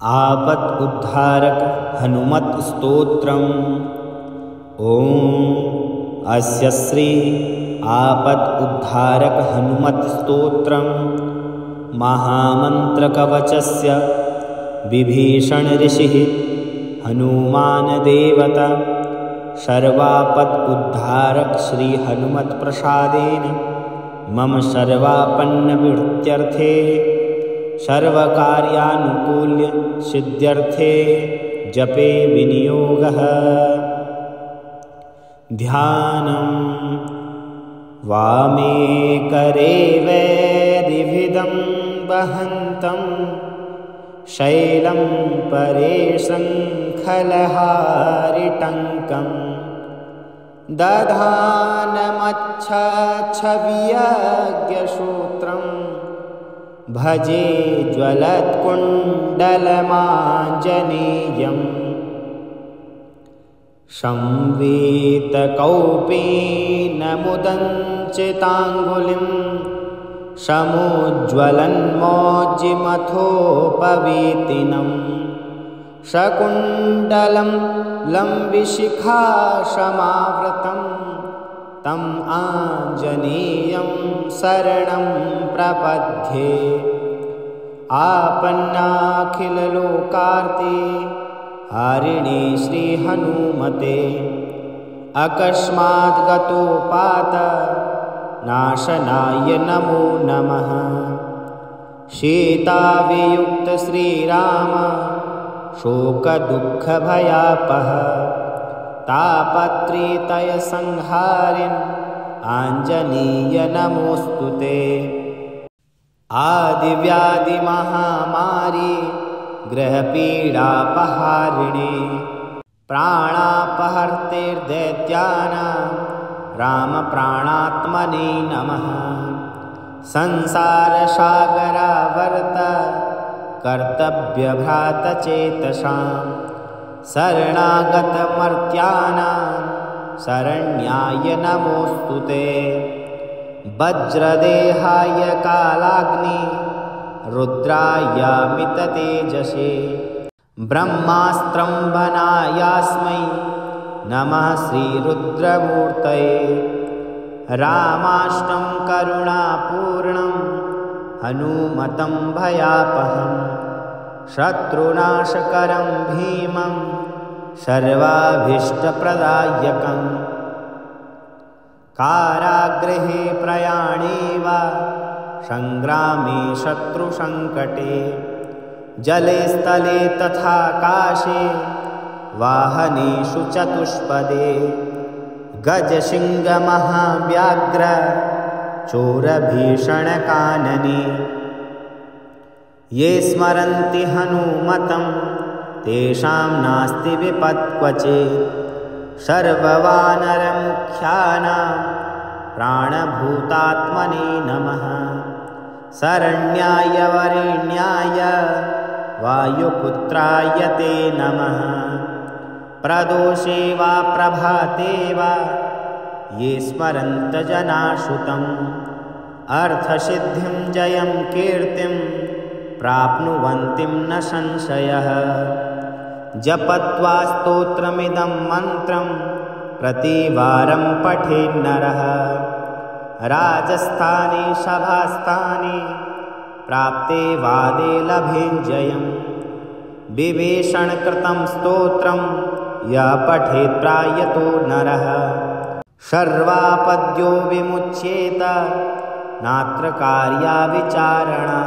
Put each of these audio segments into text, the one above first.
आपत् उद्धारक हनुमत स्तोत्रम्। ओम अस्य श्री आपत् उद्धारक हनुमत स्तोत्रम् महामन्त्रकवचस्य विभीषण ऋषिः हनुमान देवता सर्वापत् उद्धारक श्री हनुमत प्रसादेन मम सर्वापन्नवृत्त्यर्थे सर्वकार्यानुकूल्य सिद्ध्यर्थे जपे विनियोगः। ध्यानम् वामे करे वैदिभिदं वहन्तं शैलं परे शङ्खलहारिटङ्कं दधानमच्छच्छवियज्ञसूत्रं भजे ज्वलत्कुण्डलमाञ्जनेयम् संवीतकौपीनमुदञ्चिताङ्गुलिं समुज्ज्वलन्मौज्जिमथोपवीतिनं शकुण्डलं लम्बिशिखासमावृतं तम् आञ्जनेयं शरणं प्रपद्ये। आपन्नाखिललोकार्ते हारिणे श्रीहनुमते अकस्मात् गतोपात नाशनाय नमो नमः। सीतावियुक्त श्रीराम शोकदुःखभयापः तापत्रितयसंहारिन् आञ्जनेय नमोऽस्तु ते। आदिव्याधिमहामारी गृहपीडापहारिणे प्राणापहर्तेर्दैत्यानां रामप्राणात्मने नमः। संसारसागरावर्त कर्तव्यभ्रातचेतसां शरणागतमर्त्यानां शरण्याय नमोऽस्तु ते। वज्रदेहाय कालाग्नि रुद्रायामिततेजसे ब्रह्मास्त्रं वनायास्मै नमः श्रीरुद्रमूर्तये। रामाष्टं करुणापूर्णं हनुमतं भयापहं शत्रुनाशकरं भीमं सर्वाभीष्टप्रदायकम्। कारागृहे प्रयाणे वा संग्रामे शत्रुसङ्कटे जले स्थले तथाकाशे वाहनेषु चतुष्पदे गजसिंहमहाव्याघ्र चोरभीषणकानने ये स्मरन्ति हनुमतं तेषां नास्ति विपत् क्वचित्। सर्ववानरमुख्यानां प्राणभूतात्मने नमः। शरण्याय वरेण्याय वायुपुत्राय ते नमः। प्रदोषे वा प्रभाते वा ये स्मरन्त जनाश्रुतम् अर्थसिद्धिं जयं कीर्तिं प्राप्नुवन्ति न संशयः। जपत्वा स्तोत्रमिदं मन्त्रं प्रतिवारं पठेन्नरः राजस्थाने सभास्थाने प्राप्ते वादे लभेञ्जयम्। विभीषणकृतं स्तोत्रं यः पठेत् त्रायतो नरः सर्वापद्यो विमुच्येत नात्र कार्या विचारणा।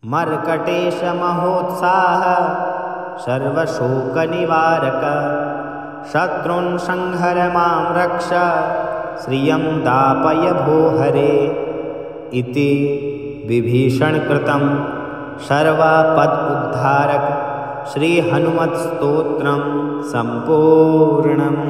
मर्कटेश महोत्साह सर्वशोकनिवारक शत्रून् संहर मां रक्ष श्रियं दापय भो हरे इति विभीषणकृतं सर्वापद् उद्धारक श्री हनुमत स्तोत्रं सम्पूर्णम्।